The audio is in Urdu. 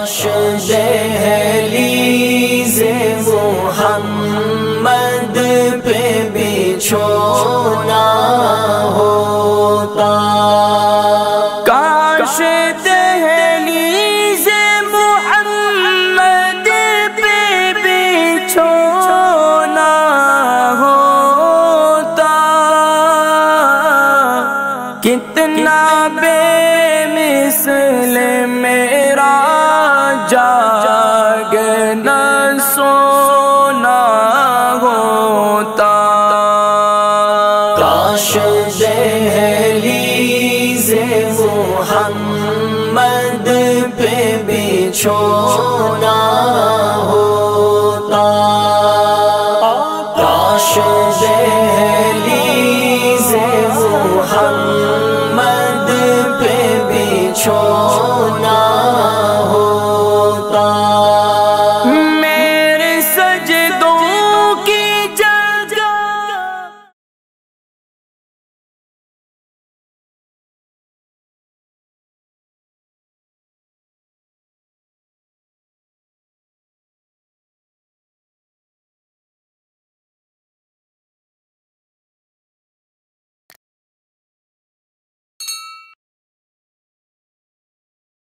کاش دہلیز محمد پہ بچھونا ہوتا، کاش دہلیز محمد پہ بچھونا ہوتا، کتنا بے مثل میرا جاگنا سونا ہوتا، کاش دہلیز محمد پہ بچھونا